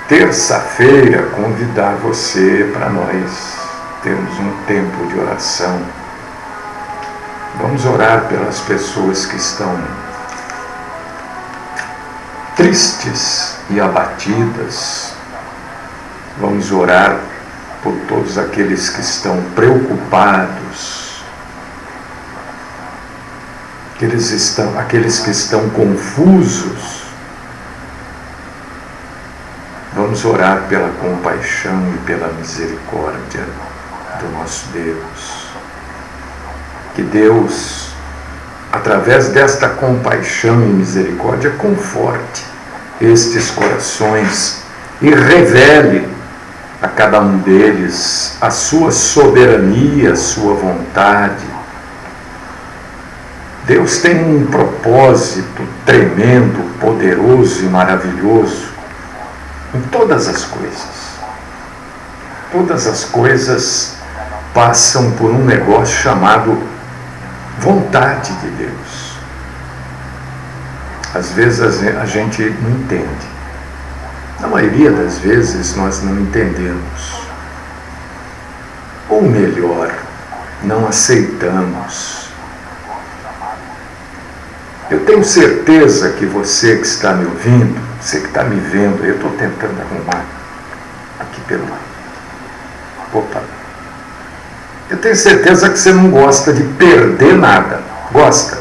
terça-feira convidar você para nós termos um tempo de oração. Vamos orar pelas pessoas que estão tristes e abatidas. Vamos orar por todos aqueles que estão preocupados, aqueles que estão confusos. Vamos orar pela compaixão e pela misericórdia do nosso Deus. Que Deus, através desta compaixão e misericórdia, conforte estes corações e revele a cada um deles a sua soberania, a sua vontade. Deus tem um propósito tremendo, poderoso e maravilhoso em todas as coisas. Todas as coisas passam por um negócio chamado vontade de Deus. Às vezes a gente não entende. Na maioria das vezes nós não entendemos. Ou melhor, não aceitamos. Eu tenho certeza que você que está me ouvindo, você que está me vendo, eu estou tentando arrumar aqui pelo lado. Opa! Eu tenho certeza que você não gosta de perder nada. Gosta?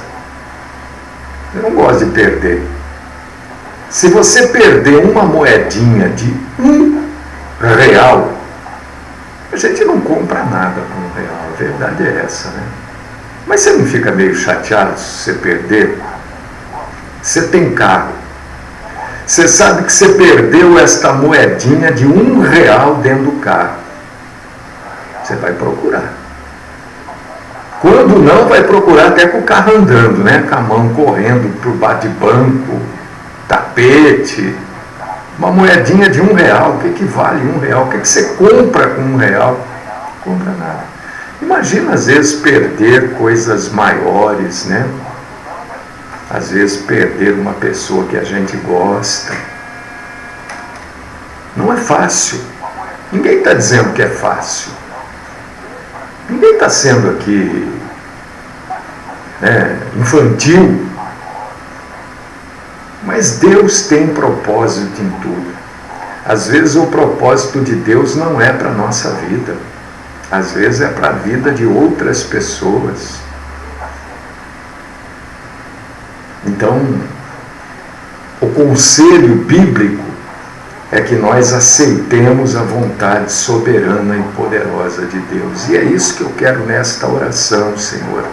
Eu não gosto de perder. Se você perder uma moedinha de R$1, a gente não compra nada com R$1. A verdade é essa, né? Mas você não fica meio chateado se você perder? Você tem carro. Você sabe que você perdeu esta moedinha de R$1 dentro do carro. Você vai procurar. Quando não, vai procurar até com o carro andando, né? Com a mão correndo por bate-banco, tapete. Uma moedinha de R$1. O que vale R$1? O que você compra com R$1? Não compra nada. Imagina, às vezes, perder coisas maiores, né? Às vezes, perder uma pessoa que a gente gosta. Não é fácil. Ninguém está dizendo que é fácil. Ninguém está sendo aqui infantil. Mas Deus tem propósito em tudo. Às vezes o propósito de Deus não é para a nossa vida. Às vezes é para a vida de outras pessoas. Então, o conselho bíblico é que nós aceitemos a vontade soberana e poderosa de Deus. E é isso que eu quero nesta oração, Senhor,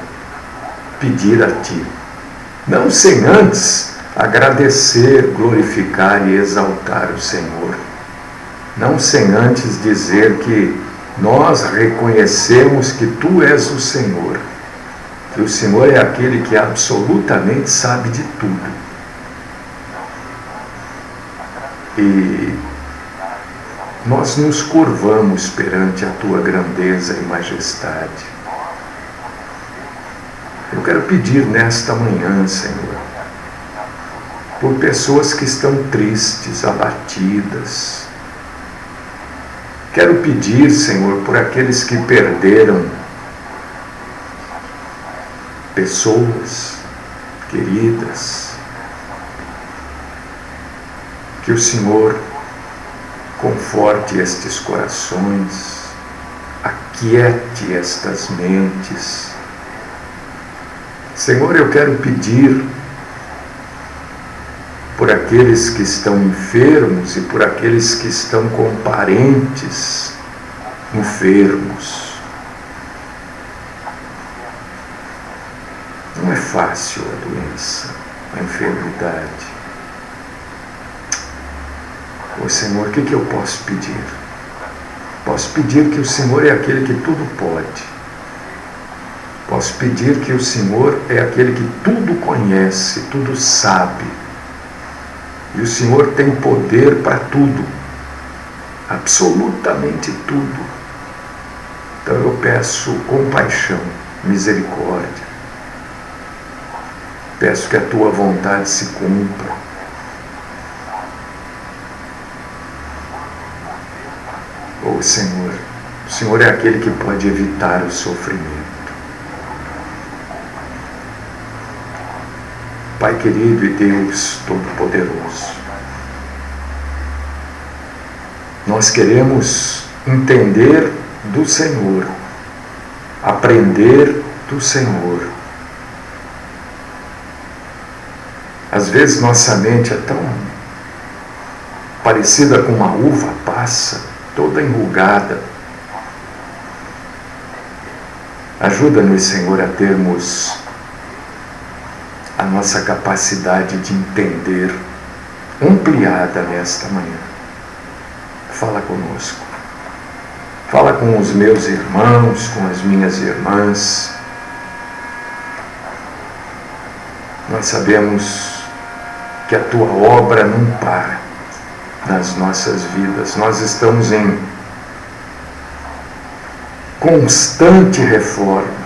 pedir a Ti. Não sem antes agradecer, glorificar e exaltar o Senhor. Não sem antes dizer que nós reconhecemos que Tu és o Senhor. Que o Senhor é aquele que absolutamente sabe de tudo. E nós nos curvamos perante a Tua grandeza e majestade. Eu quero pedir nesta manhã, Senhor, por pessoas que estão tristes, abatidas. Quero pedir, Senhor, por aqueles que perderam pessoas queridas. Que o Senhor conforte estes corações, aquiete estas mentes. Senhor, eu quero pedir por aqueles que estão enfermos e por aqueles que estão com parentes enfermos. Não é fácil a doença, a enfermidade. Ô Senhor, o que eu posso pedir? Posso pedir que o Senhor é aquele que tudo pode. Posso pedir que o Senhor é aquele que tudo conhece, tudo sabe. E o Senhor tem poder para tudo. Absolutamente tudo. Então eu peço compaixão, misericórdia. Peço que a Tua vontade se cumpra. Oh Senhor, o Senhor é aquele que pode evitar o sofrimento. Pai querido e Deus Todo-Poderoso, nós queremos entender do Senhor, aprender do Senhor. Às vezes nossa mente é tão parecida com uma uva passa, toda enrugada. Ajuda-nos, Senhor, a termos a nossa capacidade de entender ampliada nesta manhã. Fala conosco. Fala com os meus irmãos, com as minhas irmãs. Nós sabemos que a tua obra não para nas nossas vidas. Nós estamos em constante reforma.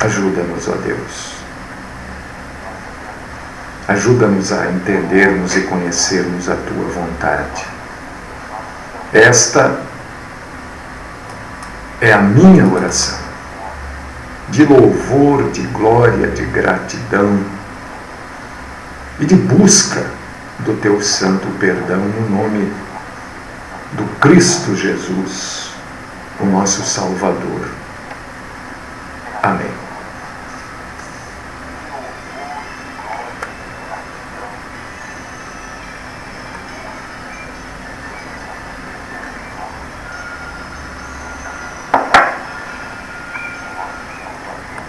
Ajuda-nos, ó Deus. Ajuda-nos a entendermos e conhecermos a tua vontade. Esta é a minha oração, de louvor, de glória, de gratidão e de busca do teu santo perdão no nome do Cristo Jesus, o nosso Salvador. Amém.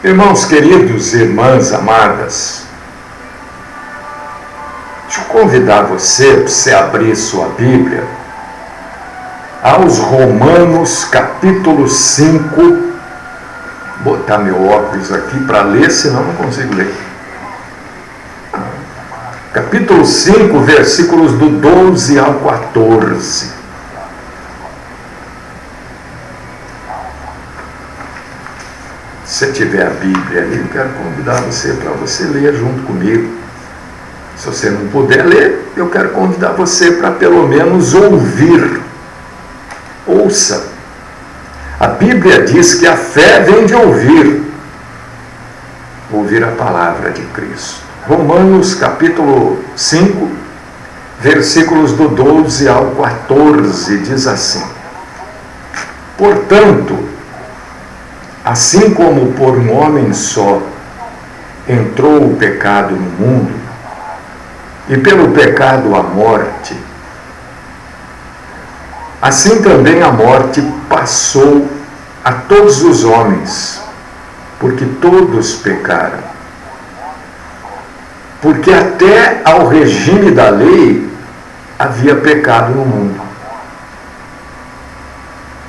Irmãos queridos, irmãs amadas, deixa eu convidar você para você abrir sua Bíblia aos Romanos capítulo 5, botar meu óculos aqui para ler, senão não consigo ler. Capítulo 5, versículos do 12 ao 14. Se você tiver a Bíblia ali, eu quero convidar você para você ler junto comigo. Se você não puder ler, eu quero convidar você para pelo menos ouvir. Ouça. A Bíblia diz que a fé vem de ouvir a palavra de Cristo. Romanos capítulo 5, versículos do 12 ao 14, diz assim: portanto, assim como por um homem só entrou o pecado no mundo, e pelo pecado a morte, assim também a morte passou a todos os homens, porque todos pecaram. Porque até ao regime da lei havia pecado no mundo.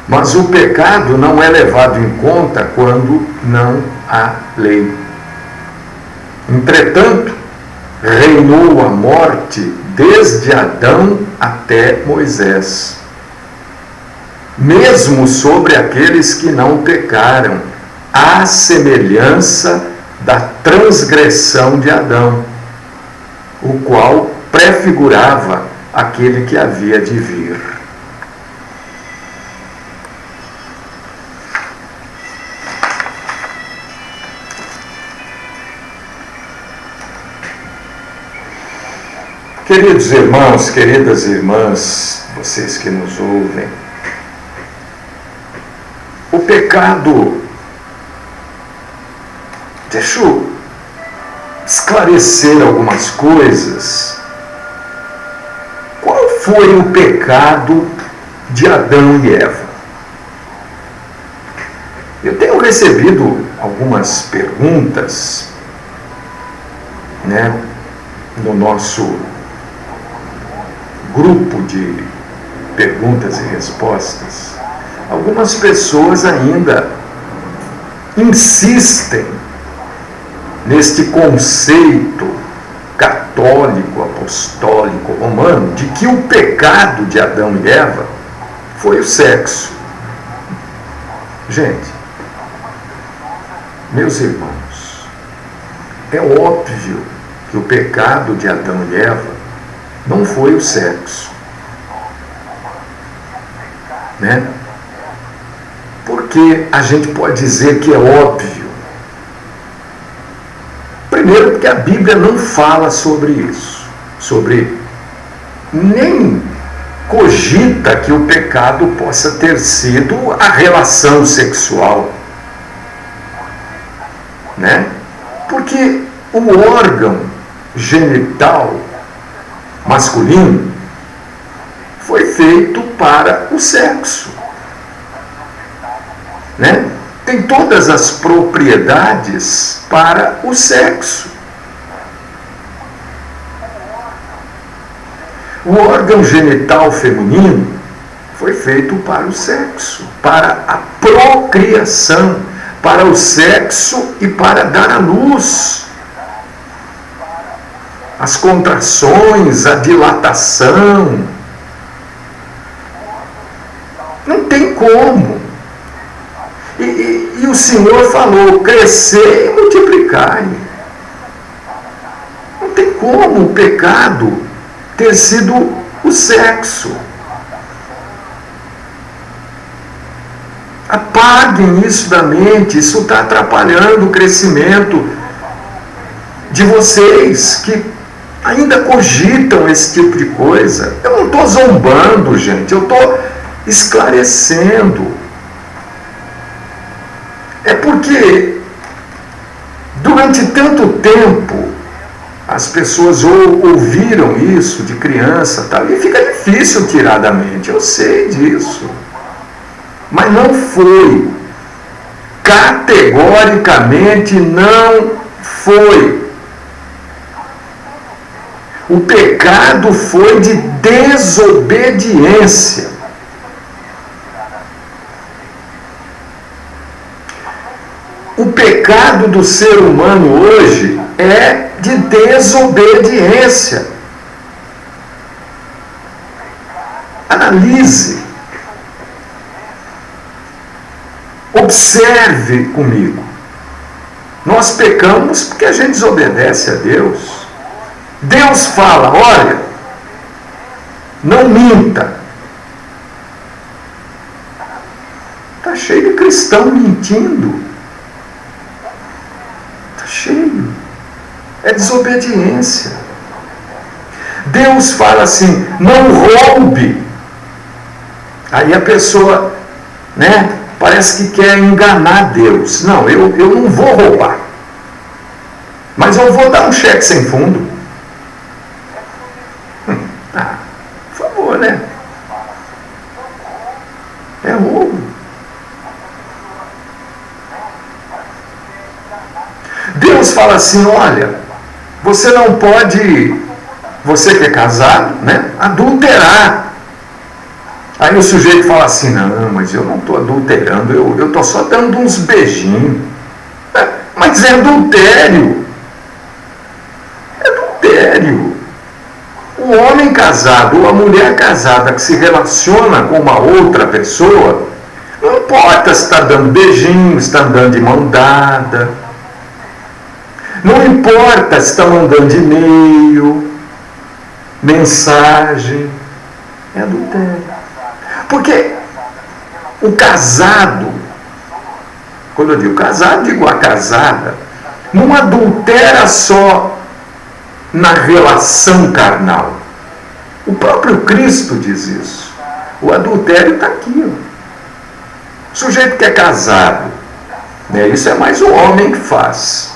Mas o pecado não é levado em conta quando não há lei. Entretanto, reinou a morte desde Adão até Moisés, mesmo sobre aqueles que não pecaram, à semelhança da transgressão de Adão, o qual prefigurava aquele que havia de vir. Queridos irmãos, queridas irmãs, vocês que nos ouvem, o pecado, deixa eu esclarecer algumas coisas. Qual foi o pecado de Adão e Eva? Eu tenho recebido algumas perguntas, no nosso grupo de perguntas e respostas. Algumas pessoas ainda insistem neste conceito católico, apostólico, romano, de que o pecado de Adão e Eva foi o sexo. Gente, meus irmãos, é óbvio que o pecado de Adão e Eva não foi o sexo. né? Porque a gente pode dizer que é óbvio. Primeiro, porque a Bíblia não fala sobre isso, nem cogita que o pecado possa ter sido a relação sexual, né? Porque o órgão genital masculino foi feito para o sexo, né? Tem todas as propriedades para o sexo. O órgão genital feminino foi feito para o sexo, para a procriação, para o sexo e para dar à luz. As contrações, a dilatação. Não tem como. E o Senhor falou, crescer e multiplicar. Não tem como o pecado ter sido o sexo. Apaguem isso da mente, isso está atrapalhando o crescimento de vocês que ainda cogitam esse tipo de coisa. Eu não estou zombando, gente, eu estou esclarecendo. É porque durante tanto tempo as pessoas ouviram isso de criança, tá? E fica difícil tirar da mente, eu sei disso. Mas não foi. Categoricamente não foi. O pecado foi de desobediência. O pecado do ser humano hoje é de desobediência. Analise. Observe comigo. Nós pecamos porque a gente desobedece a Deus. Deus fala, olha, não minta. Está cheio de cristão mentindo. Está cheio. É desobediência. Deus fala assim, não roube. Aí a pessoa, né, parece que quer enganar Deus. Não, eu não vou roubar. Mas eu vou dar um cheque sem fundo. Por favor, né? É roubo. Deus fala assim, olha, você não pode, você que é casado, né, adulterar. Aí o sujeito fala assim, não, mas eu não estou adulterando, eu estou só dando uns beijinhos. Mas é adultério. É adultério. O homem casado ou a mulher casada que se relaciona com uma outra pessoa, não importa se está dando beijinho, se está andando de mão dada, não importa se está mandando e-mail, mensagem, é adultério. Porque o casado, quando eu digo casado, digo a casada, não adultera só na relação carnal. O próprio Cristo diz isso. O adultério está aqui. Ó. O sujeito que é casado, né, isso é mais o homem que faz.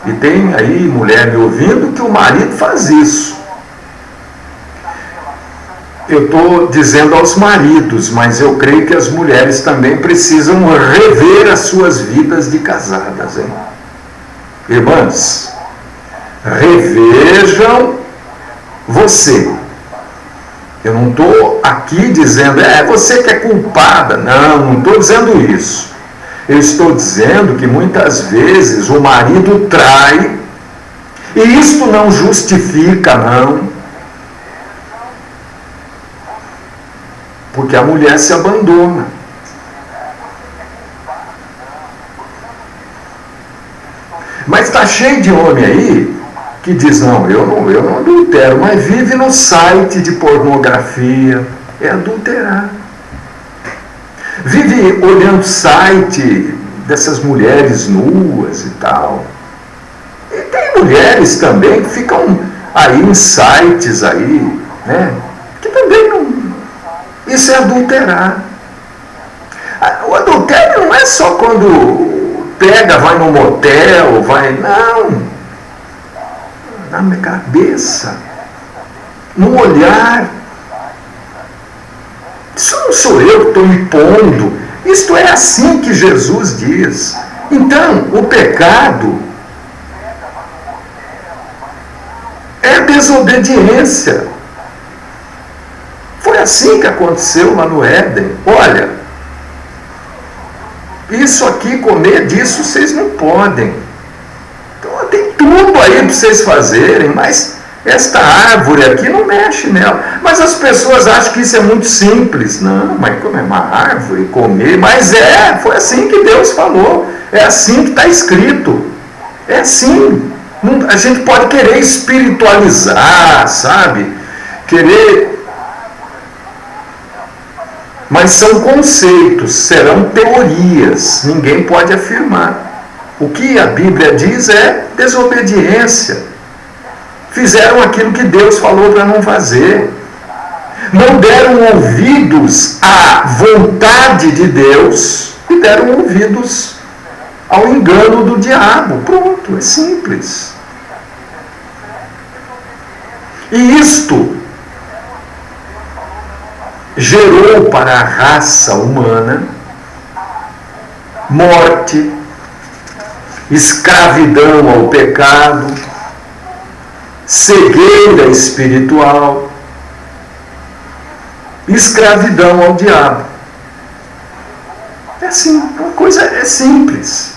E tem aí mulher me ouvindo que o marido faz isso. Eu estou dizendo aos maridos, mas eu creio que as mulheres também precisam rever as suas vidas de casadas, hein? Irmãs, revejam você. Eu não estou aqui dizendo, você que é culpada. Não estou dizendo isso. Eu estou dizendo que muitas vezes o marido trai, e isto não justifica, não. Porque a mulher se abandona. Mas está cheio de homem aí que diz, não, eu não adultero, mas vive no site de pornografia. É adulterar. vive olhando site dessas mulheres nuas e tal. E tem mulheres também que ficam aí em sites aí, né? Que também não... Isso é adulterar. O adultério não é só quando pega, vai no motel, vai... Não. Na minha cabeça. No olhar. Isso não sou eu que estou me pondo. Isto é assim que Jesus diz. Então, o pecado é desobediência. Foi assim que aconteceu lá no Éden. Olha, isso aqui, comer disso, vocês não podem. Então, tem tudo aí para vocês fazerem, mas esta árvore aqui não mexe nela. Mas as pessoas acham que isso é muito simples. Não, mas comer uma árvore, comer. Mas foi assim que Deus falou. É assim que está escrito. É assim. A gente pode querer espiritualizar, sabe? Querer... Mas são conceitos, serão teorias. Ninguém pode afirmar. O que a Bíblia diz é desobediência. Fizeram aquilo que Deus falou para não fazer. Não deram ouvidos à vontade de Deus e deram ouvidos ao engano do diabo. Pronto, é simples. E isto gerou para a raça humana morte, escravidão ao pecado, cegueira espiritual, escravidão ao diabo. É assim, uma coisa é simples.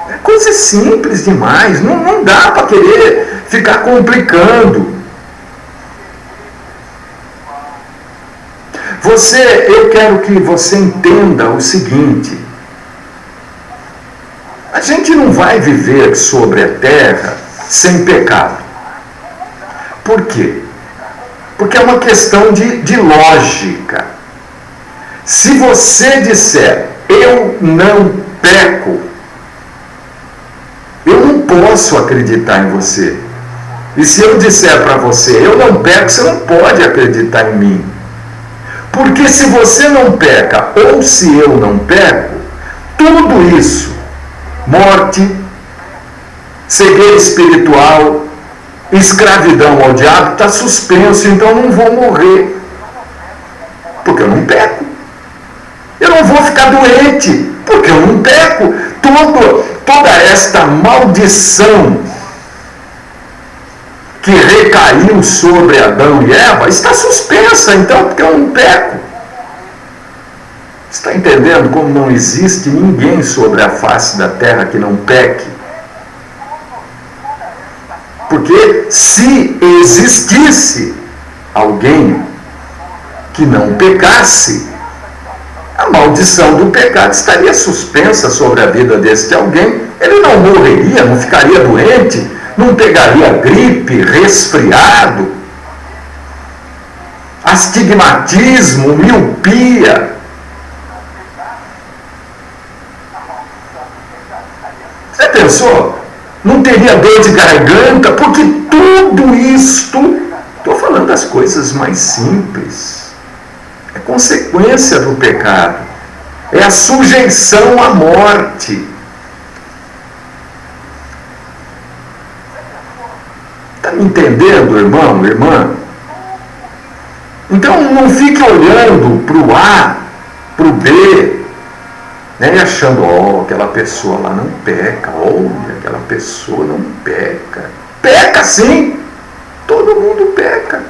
É coisa simples demais. Não dá para querer ficar complicando. Eu quero que você entenda o seguinte: a gente não vai viver sobre a terra sem pecado. Por quê? Porque é uma questão de lógica. Se você disser, eu não peco, eu não posso acreditar em você. E se eu disser para você, eu não peco, você não pode acreditar em mim. Porque se você não peca, ou se eu não peco, tudo isso, morte, cegueira espiritual, escravidão ao diabo, está suspenso, então eu não vou morrer. Porque eu não peco. Eu não vou ficar doente, porque eu não peco. Toda esta maldição que recaiu sobre Adão e Eva está suspensa, então, porque eu não peco. Está entendendo como não existe ninguém sobre a face da terra que não peque? Porque se existisse alguém que não pecasse, a maldição do pecado estaria suspensa sobre a vida deste alguém. Ele não morreria, não ficaria doente, não pegaria gripe, resfriado, astigmatismo, miopia. Você pensou? Não teria dor de garganta, porque tudo isto, estou falando das coisas mais simples, é consequência do pecado, é a sujeição à morte. Está me entendendo, irmão, irmã? Então não fique olhando para o A, para o B, né, e achando, aquela pessoa lá não peca, olha, aquela pessoa não peca. Peca sim, todo mundo peca.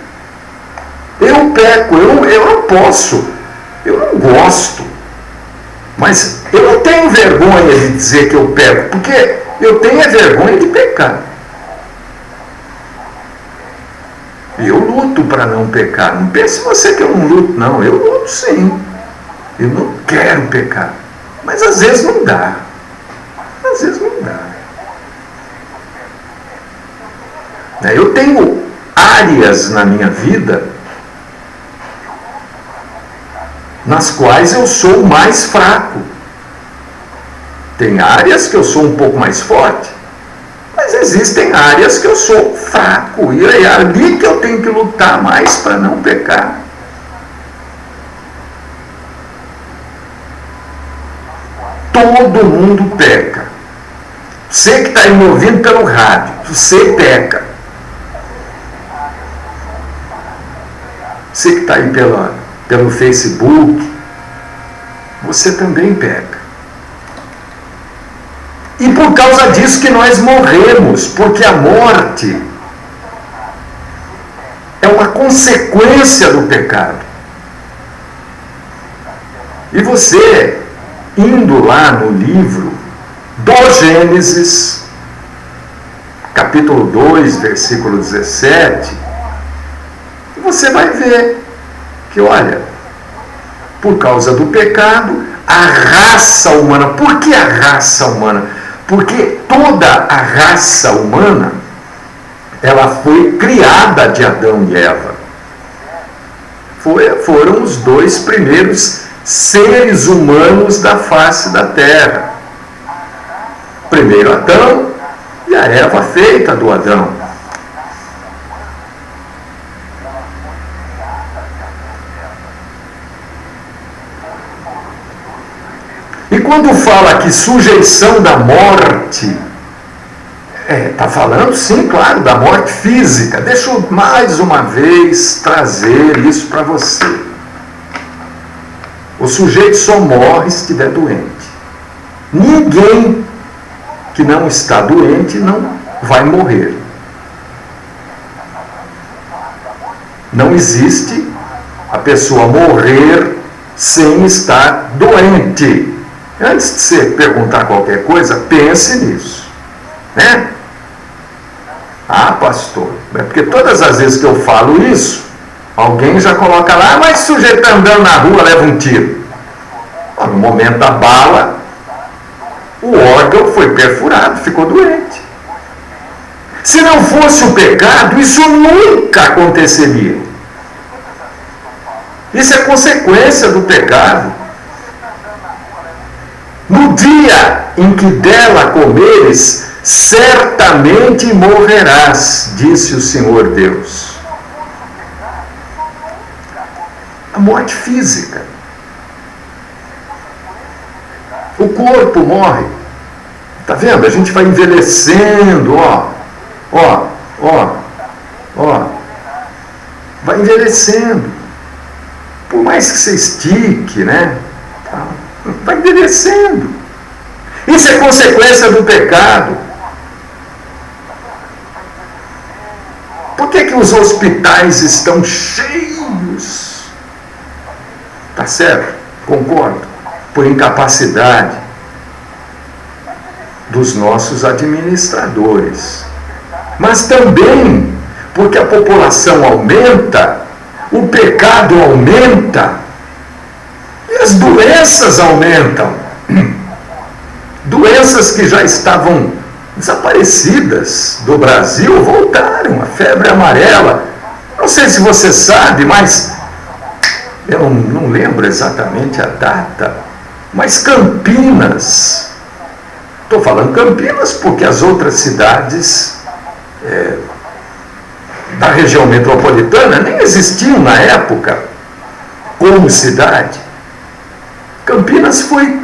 Eu peco, eu não posso, eu não gosto, mas eu não tenho vergonha de dizer que eu peco, porque eu tenho a vergonha de pecar. Eu luto para não pecar. Não pense você que eu não luto, não. Eu luto sim. Eu não quero pecar. Mas às vezes não dá. Às vezes não dá. Eu tenho áreas na minha vida nas quais eu sou mais fraco. Tem áreas que eu sou um pouco mais forte, mas existem áreas que eu sou fraco, e é ali que eu tenho que lutar mais para não pecar. Todo mundo peca. Você que está aí me ouvindo pelo rádio, você peca. Você que está aí pelo Facebook, você também peca. E por causa disso que nós morremos, porque a morte é uma consequência do pecado. E você, indo lá no livro do Gênesis, capítulo 2, versículo 17, você vai ver que, olha, por causa do pecado, a raça humana. Por que a raça humana? Porque toda a raça humana, ela foi criada de Adão e Eva. Foram os dois primeiros seres humanos da face da terra. Primeiro Adão e a Eva feita do Adão. E quando fala que sujeição da morte, está falando, sim, claro, da morte física. Deixa eu mais uma vez trazer isso para você. O sujeito só morre se estiver doente. Ninguém que não está doente não vai morrer. Não existe a pessoa morrer sem estar doente. Antes de você perguntar qualquer coisa, pense nisso, né? Ah, pastor, é porque todas as vezes que eu falo isso, alguém já coloca lá, mas se o sujeito está andando na rua, leva um tiro. No momento da bala, o órgão foi perfurado, ficou doente. Se não fosse o pecado, isso nunca aconteceria. Isso é consequência do pecado. No dia em que dela comeres, certamente morrerás, disse o Senhor Deus. A morte física. O corpo morre. Está vendo? A gente vai envelhecendo, vai envelhecendo. Por mais que você estique, né? Vai envelhecendo. Isso é consequência do pecado. Por que os hospitais estão cheios? Tá certo? Concordo. Por incapacidade dos nossos administradores. Mas também porque a população aumenta, o pecado aumenta, e as doenças aumentam. Doenças que já estavam desaparecidas do Brasil voltaram. A febre amarela. Não sei se você sabe, mas eu não lembro exatamente a data. Mas Campinas, estou falando Campinas porque as outras cidades da região metropolitana nem existiam na época como cidade. Campinas foi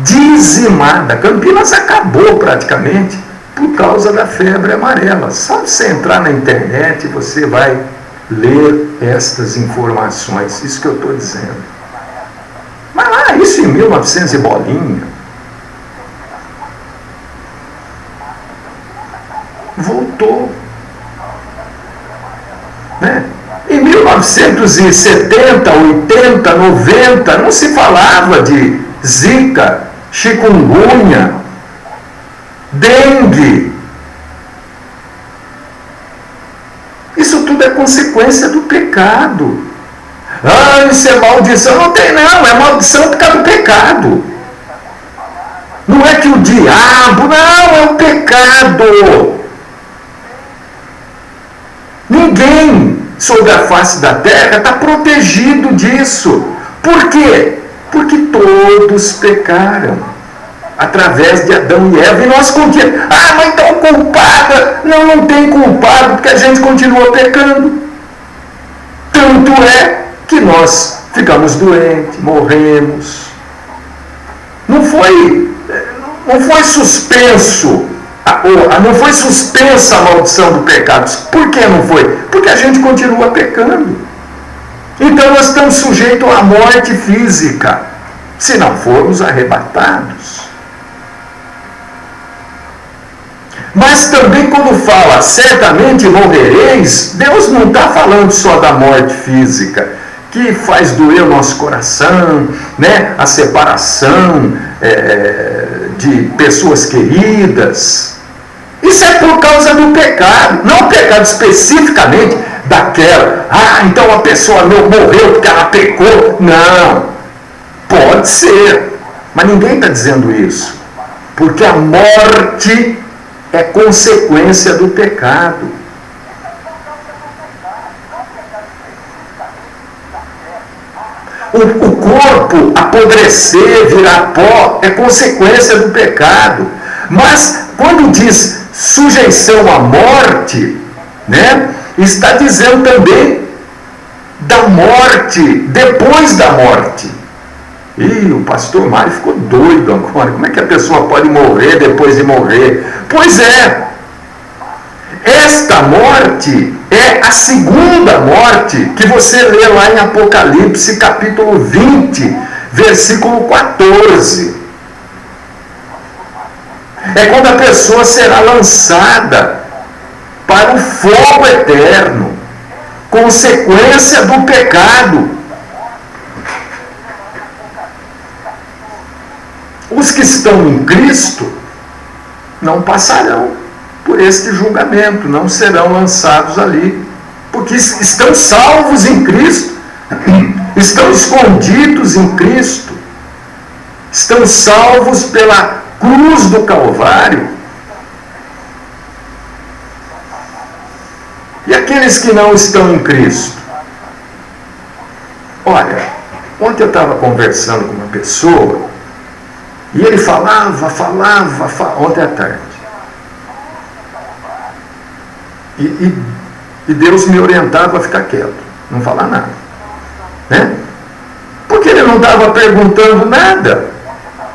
dizimada. Campinas acabou praticamente por causa da febre amarela. Só você entrar na internet você vai ler estas informações. Isso que eu estou dizendo. Mas lá, isso em 1900 e bolinha. Voltou. Né? Em 1970, 80, 90, não se falava de zika, chikungunya, dengue. Isso tudo é consequência do pecado. Ah, isso é maldição. Não tem não, é maldição por causa do pecado. Não é que o diabo, não, é o pecado. Ninguém sobre a face da terra está protegido disso. Por quê? Porque todos pecaram através de Adão e Eva, e nós continuamos. Ah, mas então culpada. Não tem culpado, porque a gente continua pecando. Tanto é que nós ficamos doentes, morremos. Não foi suspenso, não foi suspensa a maldição do pecado. Por que não foi? Porque a gente continua pecando. Então nós estamos sujeitos à morte física, se não formos arrebatados. Mas também quando fala, certamente morrereis, Deus não está falando só da morte física, que faz doer o nosso coração, né? A separação de pessoas queridas. Isso é por causa do pecado, não o pecado especificamente daquela, então a pessoa não morreu porque ela pecou. Não, pode ser, mas ninguém está dizendo isso, porque a morte é consequência do pecado. O corpo apodrecer, virar pó, é consequência do pecado. Mas quando diz sujeição à morte, né, está dizendo também da morte, depois da morte. E o pastor Mário ficou doido agora. Como é que a pessoa pode morrer depois de morrer? Pois é, esta morte é a segunda morte que você lê lá em Apocalipse capítulo 20, versículo 14. É quando a pessoa será lançada para o fogo eterno, consequência do pecado. Os que estão em Cristo não passarão por este julgamento, não serão lançados ali, porque estão salvos em Cristo, estão escondidos em Cristo, estão salvos pela cruz do Calvário. E aqueles que não estão em Cristo? Olha, ontem eu estava conversando com uma pessoa e ele falava, ontem à tarde. E Deus me orientava a ficar quieto, não falar nada. Né? Porque ele não estava perguntando nada.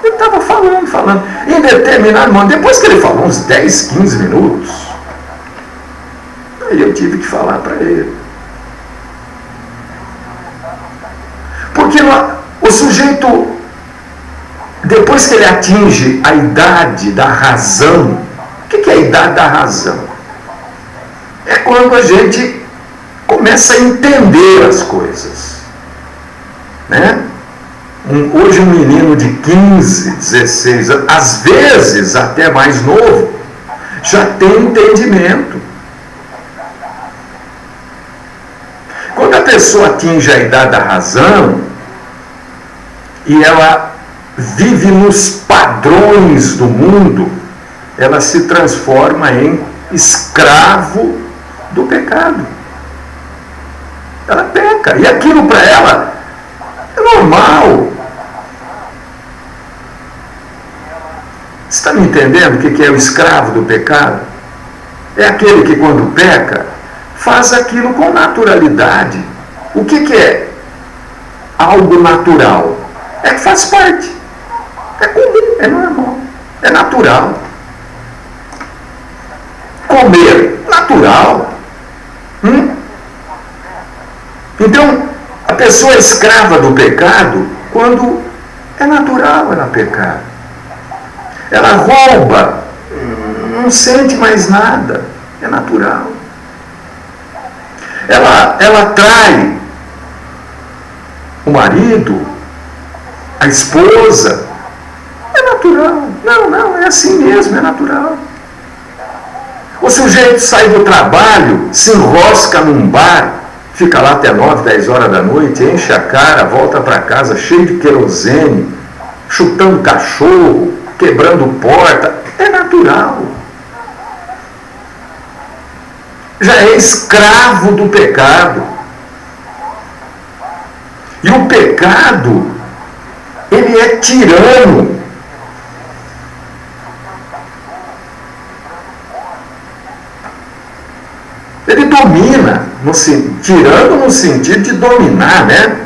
Ele estava falando. Em determinado momento, depois que ele falou uns 10, 15 minutos, aí eu tive que falar para ele. Porque o sujeito, depois que ele atinge a idade da razão, o que é a idade da razão? É quando a gente começa a entender as coisas. Né? Hoje um menino de 15, 16 anos, às vezes até mais novo, já tem entendimento. Quando a pessoa atinge a idade da razão e ela vive nos padrões do mundo, ela se transforma em escravo do pecado. Ela peca, e aquilo para ela é normal. Você está me entendendo o que é o escravo do pecado? É aquele que quando peca, faz aquilo com naturalidade. O que é algo natural? É que faz parte. É comum, é normal, é natural. Comer, natural. Então, a pessoa é escrava do pecado quando é natural ela pecar. Ela rouba, não sente mais nada, é natural. Ela trai o marido, a esposa, é natural. Não, é assim mesmo, é natural. O sujeito sai do trabalho, se enrosca num bar, fica lá até 9, 10 horas da noite, enche a cara, volta para casa cheio de querosene, chutando cachorro, quebrando porta. É natural. Já é escravo do pecado. E o pecado, ele é tirano. Ele domina, tirano no sentido de dominar, né?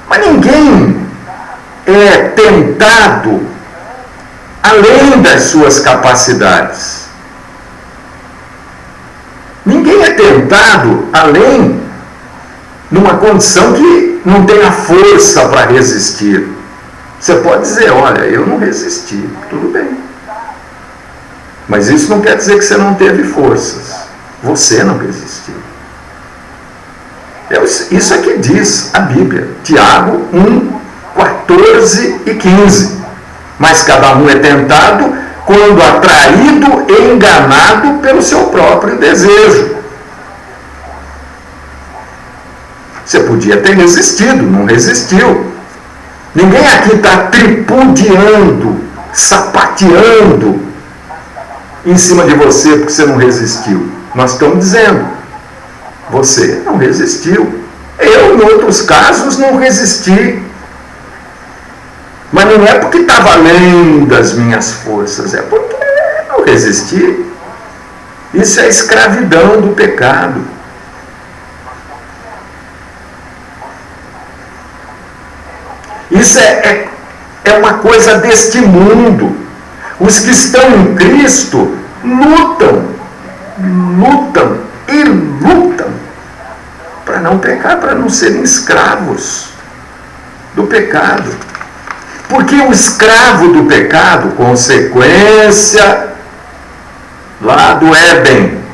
Mas ninguém é tentado além das suas capacidades. Ninguém é tentado além numa condição que não tenha força para resistir. Você pode dizer, olha, eu não resisti, tudo bem. Mas isso não quer dizer que você não teve forças. Você não resistiu. Isso é que diz a Bíblia. Tiago 1, 14 e 15. Mas cada um é tentado quando atraído e enganado pelo seu próprio desejo. Você podia ter resistido, não resistiu. Ninguém aqui está tripudiando, sapateando em cima de você porque você não resistiu. Nós estamos dizendo, você não resistiu. Eu, em outros casos, não resisti. Mas não é porque estava além das minhas forças, é porque eu não resisti. Isso é a escravidão do pecado. Isso é uma coisa deste mundo. Os que estão em Cristo lutam para não pecar, para não serem escravos do pecado. Porque o escravo do pecado, consequência lá do Éden,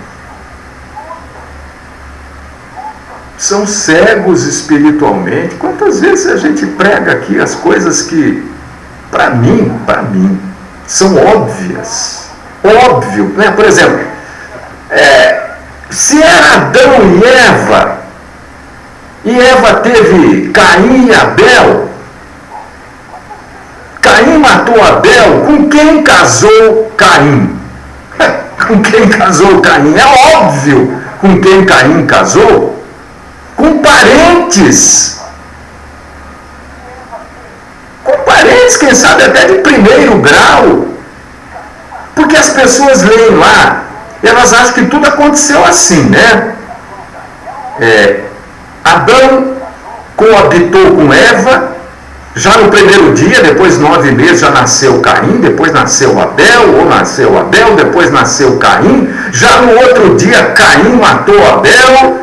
são cegos espiritualmente. Quantas vezes a gente prega aqui as coisas que, para mim, são óbvias. Óbvio, né? Por exemplo, se era Adão e Eva teve Caim e Abel, Caim matou Abel, com quem casou Caim? Com quem casou Caim? É óbvio com quem Caim casou. Com parentes. Com parentes, quem sabe até de primeiro grau. Porque as pessoas leem lá, elas acham que tudo aconteceu assim, né? Adão coabitou com Eva, já no primeiro dia, depois de 9 meses já nasceu Caim, depois nasceu Abel, ou nasceu Abel, depois nasceu Caim, já no outro dia Caim matou Abel.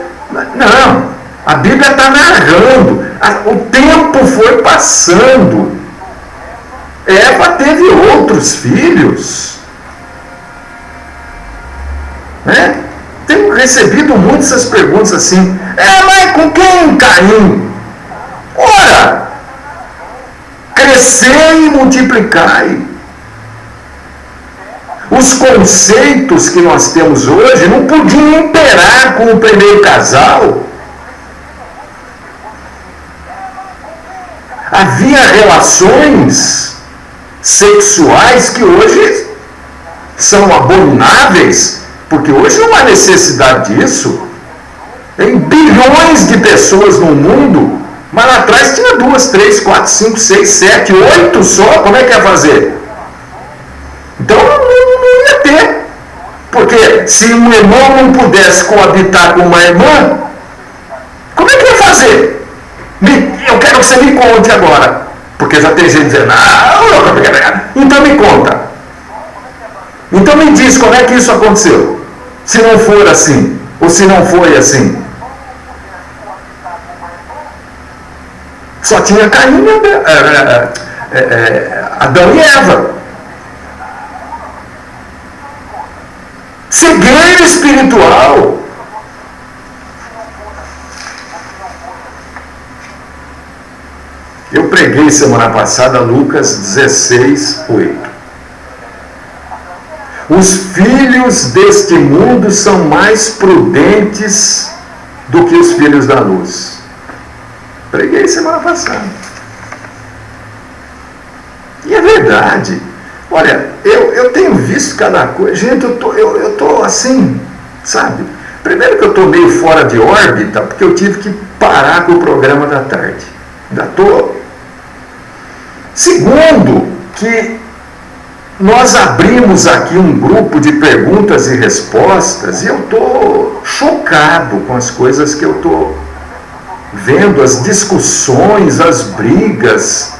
Não, a Bíblia está narrando, o tempo foi passando, Eva teve outros filhos, né? Tenho recebido muitas essas perguntas assim, mas com quem Caim? Ora, crescei e multiplicai. Os conceitos que nós temos hoje não podiam imperar com o primeiro casal. Havia relações sexuais que hoje são abomináveis, porque hoje não há necessidade disso. Tem bilhões de pessoas no mundo, mas lá atrás tinha 2, 3, 4, 5, 6, 7, 8 só. Como é que ia fazer? Então não ia ter. Porque se um irmão não pudesse coabitar com uma irmã, como é que ia fazer? Eu quero que você me conte agora. Porque já tem gente dizendo, então me conta. Então me diz como é que isso aconteceu. Se não for assim, ou se não foi assim. Só tinha Caim, Adão e Eva. Cegueira espiritual. Eu preguei semana passada Lucas 16, 8. Os filhos deste mundo são mais prudentes do que os filhos da luz. Preguei semana passada. E é verdade. Olha, eu tenho visto cada coisa. Gente, eu tô assim, sabe? Primeiro que eu estou meio fora de órbita, porque eu tive que parar com o programa da tarde. Ainda estou. Segundo, que nós abrimos aqui um grupo de perguntas e respostas e eu estou chocado com as coisas que eu estou vendo, as discussões, as brigas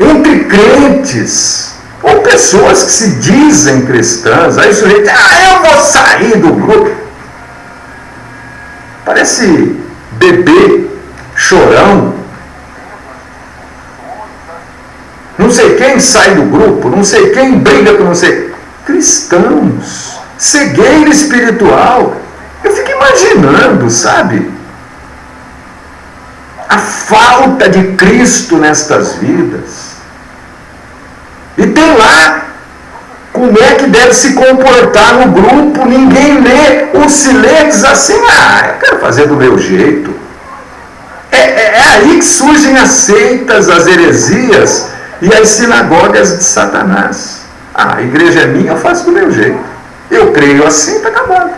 entre crentes ou pessoas que se dizem cristãs. Aí o sujeito, eu vou sair do grupo. Parece bebê chorão. Não sei quem sai do grupo, não sei quem briga com não sei. Cristãos, cegueira espiritual. Eu fico imaginando, sabe? A falta de Cristo nestas vidas. E tem lá como é que deve se comportar no grupo, ninguém lê, ou se lê diz assim, eu quero fazer do meu jeito. É aí que surgem as seitas, as heresias e as sinagogas de Satanás. A igreja é minha, eu faço do meu jeito. Eu creio assim, está acabado.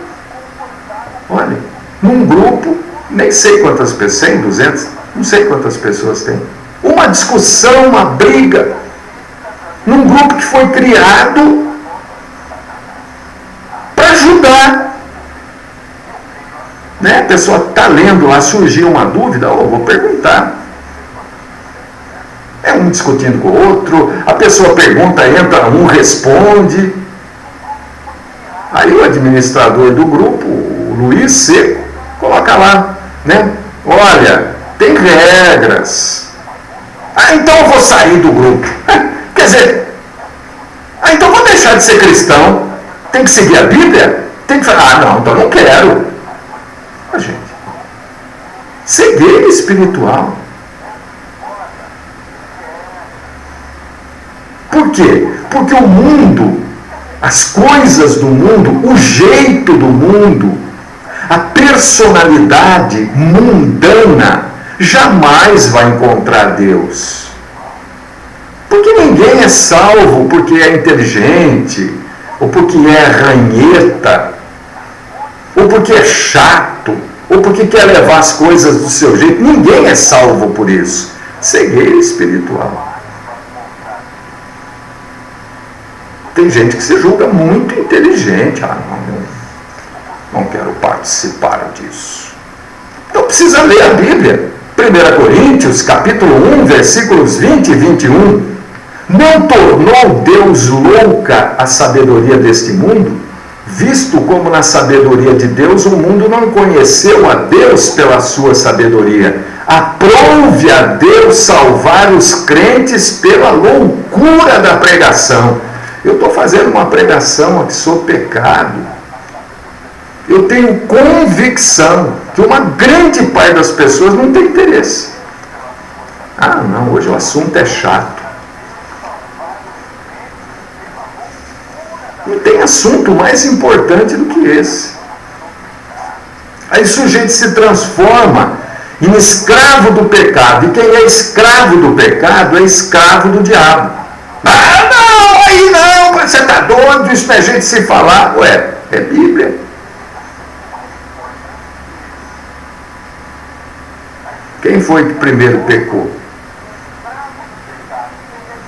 Olha, num grupo, nem sei quantas pessoas, 100, 200, não sei quantas pessoas tem. Uma discussão, uma briga, num grupo que foi criado para ajudar. Né? A pessoa está lendo lá, surgiu uma dúvida, vou perguntar. É um discutindo com o outro, a pessoa pergunta, entra, um responde. Aí o administrador do grupo, o Luiz Seco, coloca lá, né? Olha, tem regras. Então eu vou sair do grupo. Quer dizer, então eu vou deixar de ser cristão. Tem que seguir a Bíblia? Tem que falar, não, então eu não quero. Gente, cegueira espiritual. Por quê? Porque o mundo, as coisas do mundo, o jeito do mundo, a personalidade mundana jamais vai encontrar Deus. Porque ninguém é salvo porque é inteligente, ou porque é ranheta, ou porque é chato, ou porque quer levar as coisas do seu jeito. Ninguém é salvo por isso. Cegueira espiritual. Tem gente que se julga muito inteligente. Não quero participar disso. Então precisa ler a Bíblia. 1 Coríntios, capítulo 1, versículos 20 e 21. Não tornou Deus louca a sabedoria deste mundo? Visto como na sabedoria de Deus o mundo não conheceu a Deus pela sua sabedoria. Aprove a Deus salvar os crentes pela loucura da pregação. Eu estou fazendo uma pregação aqui sobre pecado. Eu tenho convicção que uma grande parte das pessoas não tem interesse. Não, hoje o assunto é chato. Não tem assunto mais importante do que esse. Aí o sujeito se transforma em escravo do pecado. E quem é escravo do pecado é escravo do diabo. Não, aí não, você está doido, isso não é jeito de se falar. É Bíblia. Quem foi que primeiro pecou?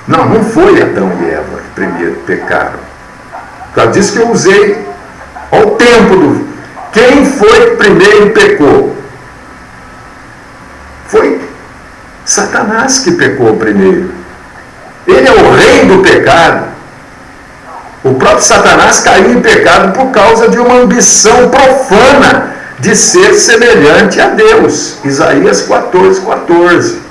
Não foi Adão e Eva que primeiro pecaram. Eu disse que eu usei ao tempo do... Quem foi que primeiro pecou? Foi Satanás que pecou primeiro. Ele é o rei do pecado. O próprio Satanás caiu em pecado por causa de uma ambição profana de ser semelhante a Deus. Isaías 14, 14.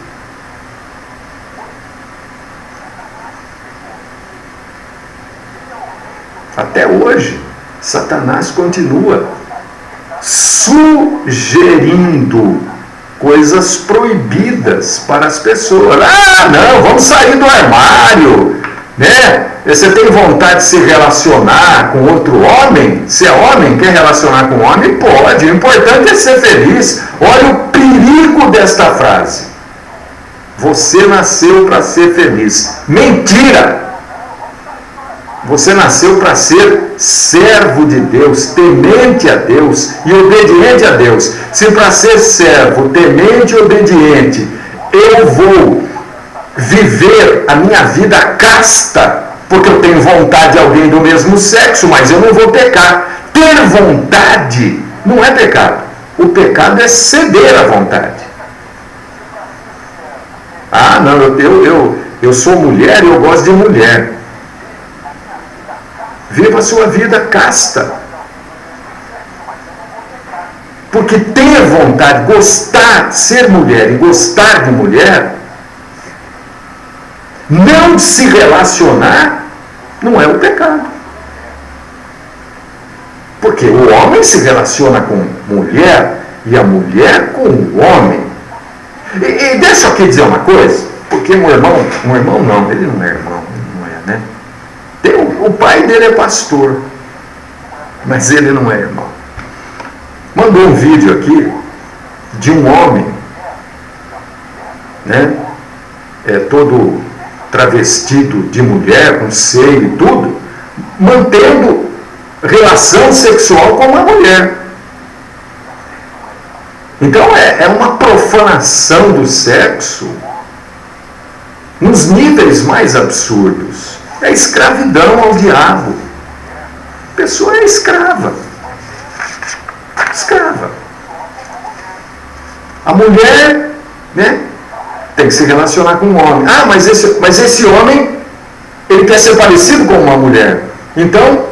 Até hoje, Satanás continua sugerindo coisas proibidas para as pessoas. Não, vamos sair do armário, né? Você tem vontade de se relacionar com outro homem? Se é homem, quer relacionar com homem? Pode, o importante é ser feliz. Olha o perigo desta frase. Você nasceu para ser feliz. Mentira! Você nasceu para ser servo de Deus, temente a Deus e obediente a Deus. Se para ser servo, temente e obediente, eu vou viver a minha vida casta, porque eu tenho vontade de alguém do mesmo sexo, mas eu não vou pecar. Ter vontade não é pecado. O pecado é ceder à vontade. Ah, não, eu sou mulher e eu gosto de mulher. Viva a sua vida casta. Porque ter vontade, gostar, ser mulher e gostar de mulher, não se relacionar, não é o pecado. Porque o homem se relaciona com mulher e a mulher com o homem. E deixa eu aqui dizer uma coisa, porque um irmão não, ele não é irmão, ele não é, né? O pai dele é pastor, mas ele não é irmão. Mandou um vídeo aqui de um homem, né? Todo travestido de mulher, com seio e tudo, mantendo relação sexual com uma mulher. Então é uma profanação do sexo nos níveis mais absurdos. É escravidão ao diabo. A pessoa é escrava. Escrava. A mulher, né, tem que se relacionar com um homem. Ah, mas esse homem, ele quer ser parecido com uma mulher. Então,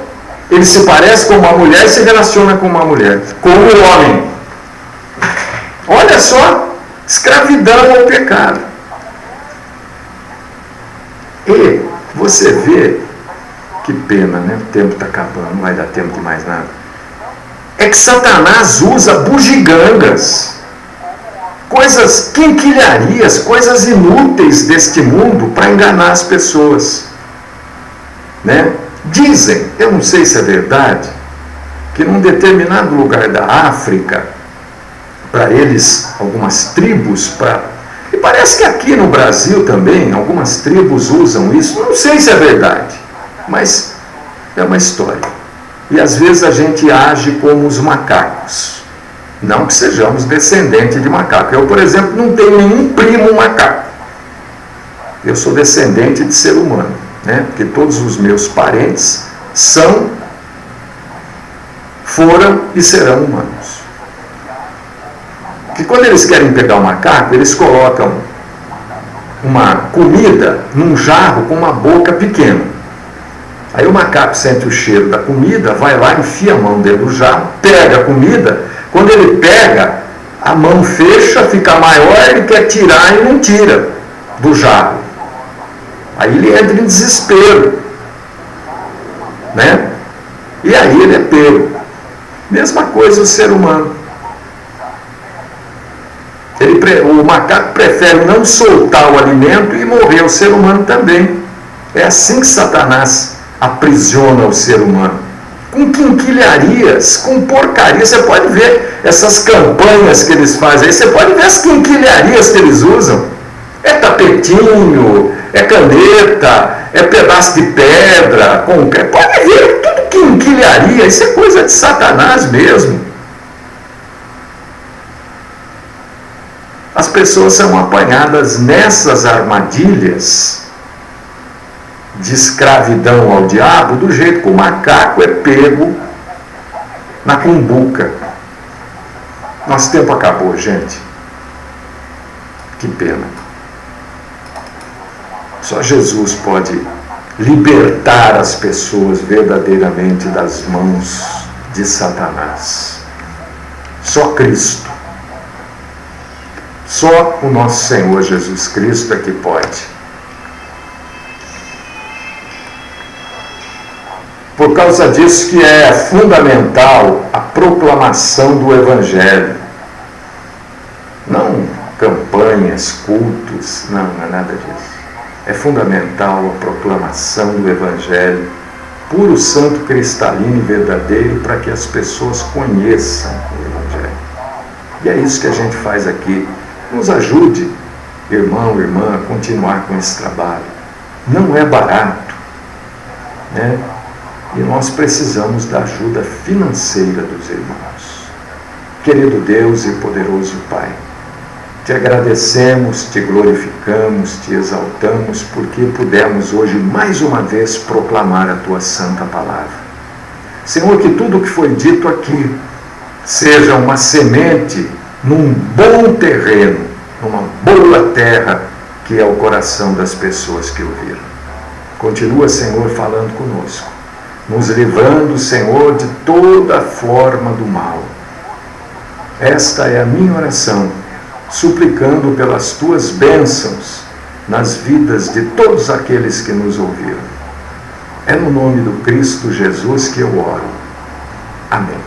ele se parece com uma mulher e se relaciona com uma mulher. Com o homem. Olha só, escravidão ao pecado. E você vê, que pena, né? O tempo está acabando, não vai dar tempo de mais nada. É que Satanás usa bugigangas, coisas, quinquilharias, coisas inúteis deste mundo para enganar as pessoas. Né? Dizem, eu não sei se é verdade, que num determinado lugar da África, para eles, algumas tribos, e parece que aqui no Brasil também, algumas tribos usam isso, não sei se é verdade, mas é uma história. E às vezes a gente age como os macacos, não que sejamos descendentes de macaco. Eu, por exemplo, não tenho nenhum primo macaco, eu sou descendente de ser humano, né? Porque todos os meus parentes foram e serão humanos. Que quando eles querem pegar o macaco, eles colocam uma comida num jarro com uma boca pequena. Aí o macaco sente o cheiro da comida, vai lá, enfia a mão dentro do jarro, pega a comida. Quando ele pega, a mão fecha, fica maior, ele quer tirar e não tira do jarro. Aí ele entra em desespero, né? E aí ele é pego. Mesma coisa o ser humano. O macaco prefere não soltar o alimento e morrer, o ser humano também. É assim que Satanás aprisiona o ser humano. Com quinquilharias, com porcaria. Você pode ver essas campanhas que eles fazem aí, você pode ver as quinquilharias que eles usam. É tapetinho, é caneta, é pedaço de pedra, pode ver, tudo quinquilharia, isso é coisa de Satanás mesmo. As pessoas são apanhadas nessas armadilhas de escravidão ao diabo, do jeito que o macaco é pego na cumbuca. Nosso tempo acabou, gente. Que pena. Só Jesus pode libertar as pessoas verdadeiramente das mãos de Satanás. Só Cristo. Só o nosso Senhor Jesus Cristo é que pode. Por causa disso que é fundamental a proclamação do Evangelho. Não campanhas, cultos, não é nada disso. É fundamental a proclamação do Evangelho, puro, santo, cristalino e verdadeiro, para que as pessoas conheçam o Evangelho. E é isso que a gente faz aqui. Nos ajude, irmão, irmã, a continuar com esse trabalho. Não é barato. né? E nós precisamos da ajuda financeira dos irmãos. Querido Deus e poderoso Pai, te agradecemos, te glorificamos, te exaltamos, porque pudemos hoje mais uma vez proclamar a tua santa palavra. Senhor, que tudo que foi dito aqui seja uma semente num bom terreno, numa boa terra, que é o coração das pessoas que ouviram. Continua, Senhor, falando conosco, nos livrando, Senhor, de toda forma do mal. Esta é a minha oração, suplicando pelas tuas bênçãos nas vidas de todos aqueles que nos ouviram. É no nome do Cristo Jesus que eu oro. Amém.